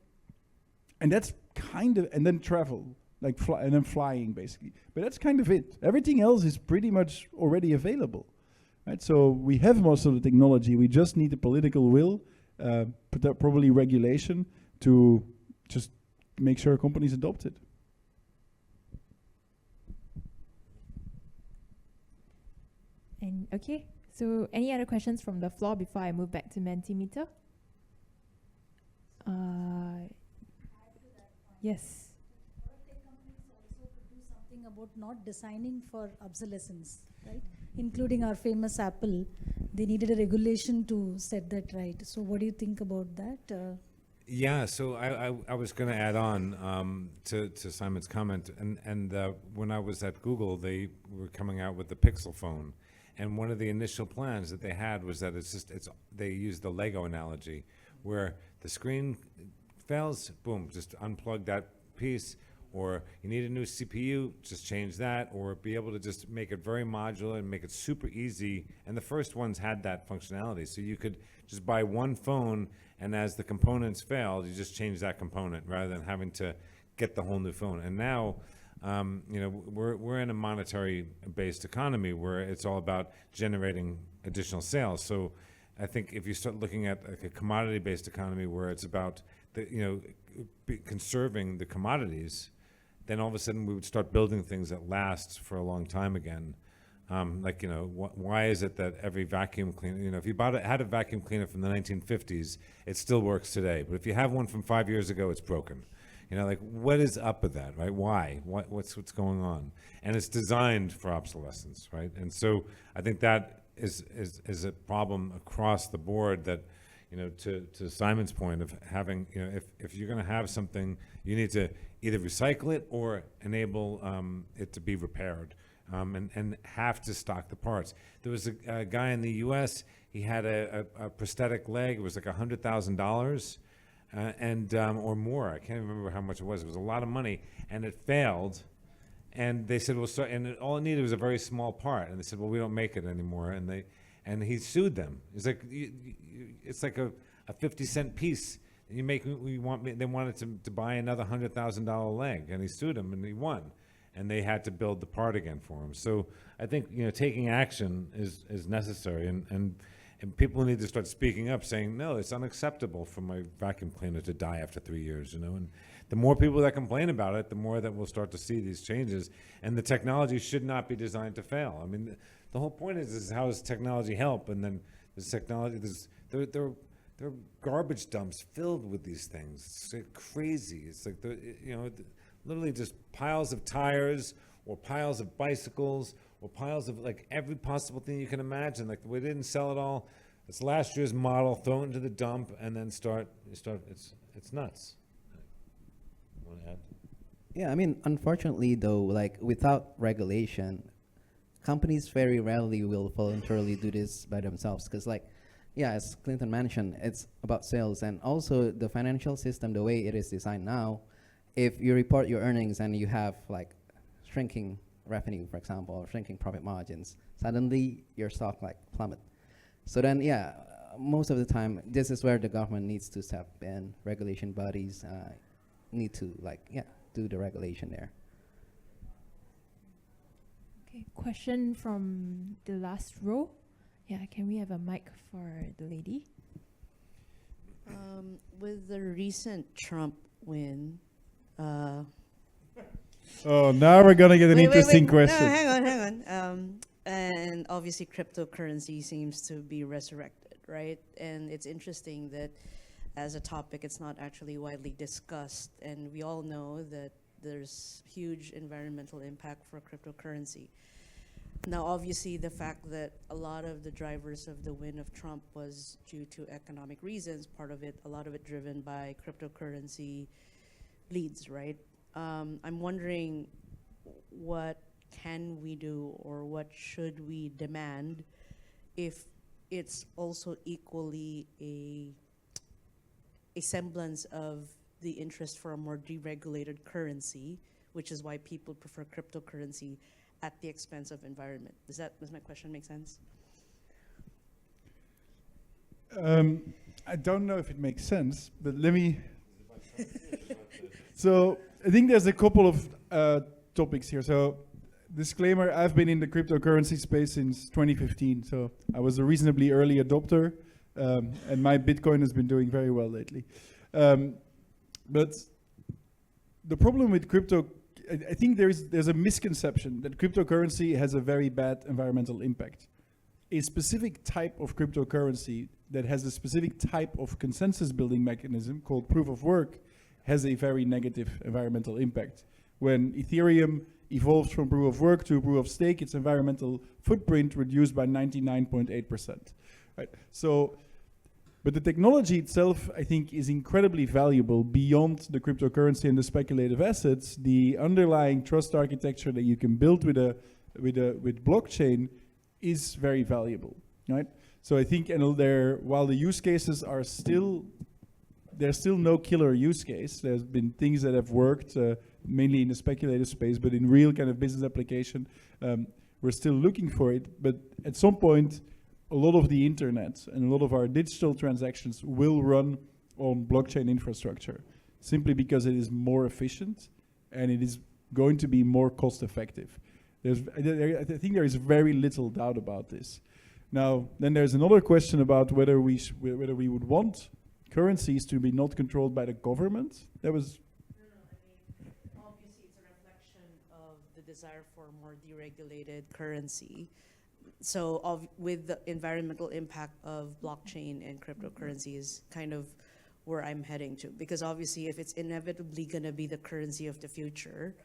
that's kind of, and then travel, like and then flying basically. But that's kind of it. Everything else is pretty much already available, right? So we have most of the technology. We just need the political will, probably regulation, to just make sure companies adopt it. And okay, so any other questions from the floor before I move back to Mentimeter? Yes. A lot of tech companies also could do something about not designing for obsolescence, right? Including our famous Apple, they needed a regulation to set that right. So what do you think about that? Yeah, so I was going to add on to Simon's comment, and when I was at Google, they were coming out with the Pixel phone, and one of the initial plans that they had was that they used the Lego analogy, where the screen fails, boom, just unplug that piece, or you need a new CPU, just change that, or be able to just make it very modular and make it super easy. And the first ones had that functionality, so you could just buy one phone, and as the components failed, you just change that component rather than having to get the whole new phone. And now, we're in a monetary-based economy where it's all about generating additional sales. So I think if you start looking at like a commodity-based economy where it's about conserving the commodities, then all of a sudden we would start building things that last for a long time again. Why is it that every vacuum cleaner, if you had a vacuum cleaner from the 1950s, it still works today. But if you have one from 5 years ago, it's broken. What is up with that, right? Why? What's going on? And it's designed for obsolescence, right? And so I think that is a problem across the board that, to Simon's point of having, if you're going to have something, you need to either recycle it or enable it to be repaired. And have to stock the parts. There was a guy in the U.S., he had a prosthetic leg. It was like $100,000 or more. I can't remember how much it was. It was a lot of money, and it failed. And they said, all it needed was a very small part. And they said, well, we don't make it anymore. And he sued them. It's like it's like a 50-cent piece. They wanted to buy another $100,000 leg, and he sued them, and he won. And they had to build the part again for him. So I think taking action is necessary, and people need to start speaking up, saying no, it's unacceptable for my vacuum cleaner to die after 3 years. And the more people that complain about it, the more that we'll start to see these changes. And the technology should not be designed to fail. I mean, the whole point is how does technology help? And then this technology, there are garbage dumps filled with these things. It's like crazy. It's like literally just piles of tires or piles of bicycles or piles of like every possible thing you can imagine. Like we didn't sell it all. It's last year's model, throw it into the dump, and then start. It's nuts. You want to add? Yeah, I mean, unfortunately though, like without regulation, companies very rarely will voluntarily do this by themselves. Because as Clinton mentioned, it's about sales, and also the financial system, the way it is designed now. If you report your earnings and you have like shrinking revenue, for example, or shrinking profit margins, suddenly your stock plummet. So then, most of the time, this is where the government needs to step in. Regulation bodies need to do the regulation there. Okay, question from the last row. Yeah, can we have a mic for the lady? With the recent Trump win. Now we're gonna get an interesting question. No, hang on. And obviously cryptocurrency seems to be resurrected, right? And it's interesting that as a topic, it's not actually widely discussed. And we all know that there's huge environmental impact for cryptocurrency. Now, obviously, the fact that a lot of the drivers of the win of Trump was due to economic reasons, part of it, a lot of it driven by cryptocurrency leads, right? I'm wondering what can we do or what should we demand if it's also equally a semblance of the interest for a more deregulated currency, which is why people prefer cryptocurrency at the expense of environment. Does my question make sense? I don't know if it makes sense, but let me. So I think there's a couple of topics here. So disclaimer, I've been in the cryptocurrency space since 2015. So I was a reasonably early adopter, and my Bitcoin has been doing very well lately. But the problem with crypto, I think there's a misconception that cryptocurrency has a very bad environmental impact. A specific type of cryptocurrency that has a specific type of consensus building mechanism called proof of work has a very negative environmental impact. When Ethereum evolves from proof of work to proof of stake, its environmental footprint reduced by 99.8%. Right? So, but the technology itself, I think, is incredibly valuable beyond the cryptocurrency and the speculative assets. The underlying trust architecture that you can build with blockchain is very valuable, right? So I think, and while the use cases are there's still no killer use case. There's been things that have worked, mainly in the speculative space, but in real kind of business application, we're still looking for it. But at some point, a lot of the internet and a lot of our digital transactions will run on blockchain infrastructure, simply because it is more efficient and it is going to be more cost effective. I think there is very little doubt about this. Now, then there's another question about whether we would want currencies to be not controlled by the government. That was... No, I mean, obviously it's a reflection of the desire for more deregulated currency. So with the environmental impact of blockchain and cryptocurrency is kind of where I'm heading to. Because obviously if it's inevitably gonna be the currency of the future,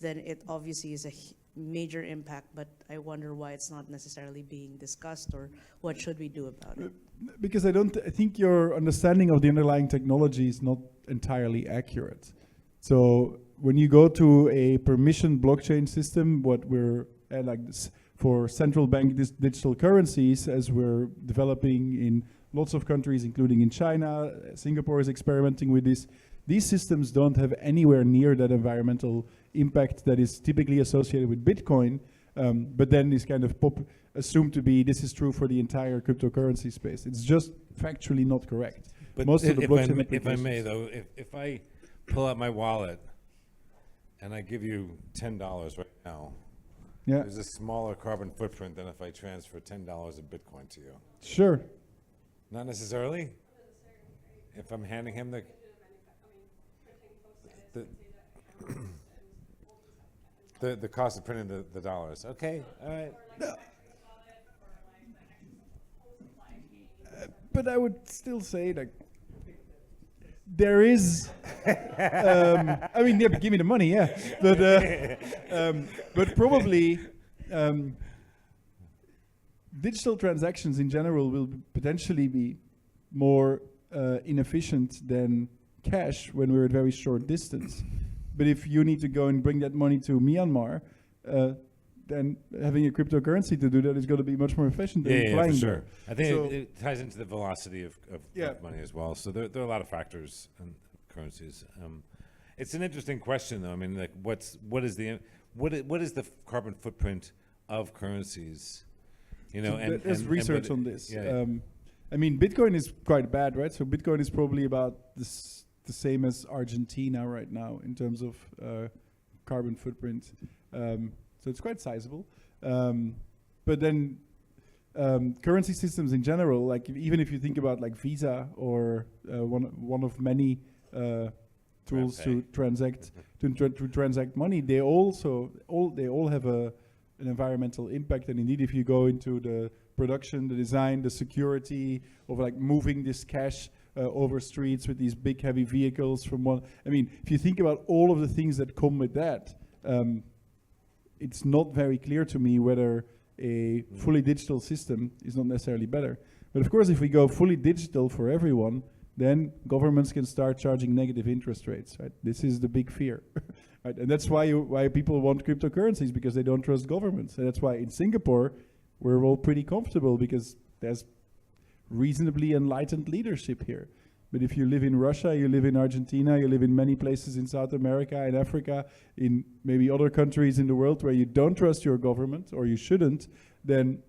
then it obviously is a major impact, but I wonder why it's not necessarily being discussed, or what should we do about it? Because I think your understanding of the underlying technology is not entirely accurate. So when you go to a permission blockchain system, what we're like this, for central bank digital currencies, as we're developing in lots of countries, including in China, Singapore is experimenting with this. These systems don't have anywhere near that environmental impact that is typically associated with Bitcoin, but then is kind of assumed to be, this is true for the entire cryptocurrency space. It's just factually not correct. But most of the blockchain if I may though, if I pull out my wallet and I give you $10 right now, yeah, there's a smaller carbon footprint than if I transfer $10 of Bitcoin to you. Sure. Not necessarily. If I'm handing him the cost of printing the dollars. Okay, all right. But I would still say that there is, I mean, yeah, give me the money, yeah. But probably digital transactions in general will potentially be more inefficient than cash when we're at very short distance. But if you need to go and bring that money to Myanmar, then having a cryptocurrency to do that is going to be much more efficient than flying for sure. there. I think it ties into the velocity of money as well. So there are a lot of factors in currencies. It's an interesting question, though. I mean, like, what is the carbon footprint of currencies? You know, so there's research on this. Yeah. I mean, Bitcoin is quite bad, right? So Bitcoin is probably about the same as Argentina right now in terms of carbon footprint. So it's quite sizable. But then currency systems in general, like even if you think about like Visa or one of many tools to transact to transact money, they all have an environmental impact. And indeed, if you go into the production, the design, the security of like moving this cash over streets with these big heavy vehicles from one. I mean, if you think about all of the things that come with that, it's not very clear to me whether a fully digital system is not necessarily better. But of course, if we go fully digital for everyone, then governments can start charging negative interest rates, right? This is the big fear, right? And that's why people want cryptocurrencies, because they don't trust governments. And that's why in Singapore, we're all pretty comfortable, because there's reasonably enlightened leadership here. But if you live in Russia, you live in Argentina, you live in many places in South America, in Africa, in maybe other countries in the world where you don't trust your government, or you shouldn't, then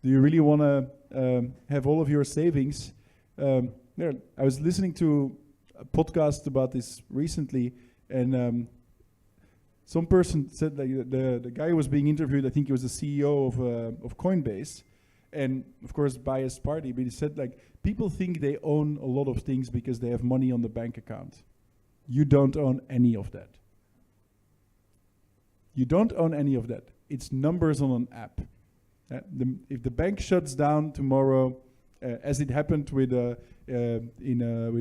do you really want to have all of your savings? I was listening to a podcast about this recently, and some person said that the guy who was being interviewed, I think he was the CEO of Coinbase, and of course biased party, but he said, like, people think they own a lot of things because they have money on the bank account. You don't own any of that. You don't own any of that. It's numbers on an app. If the bank shuts down tomorrow, as it happened with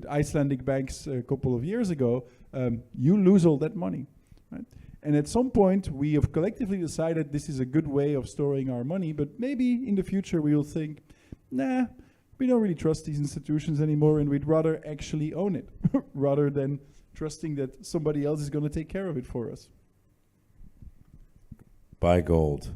Icelandic banks a couple of years ago, you lose all that money, right? And at some point, we have collectively decided this is a good way of storing our money, but maybe in the future we will think, nah, we don't really trust these institutions anymore, and we'd rather actually own it, rather than trusting that somebody else is going to take care of it for us. Buy gold.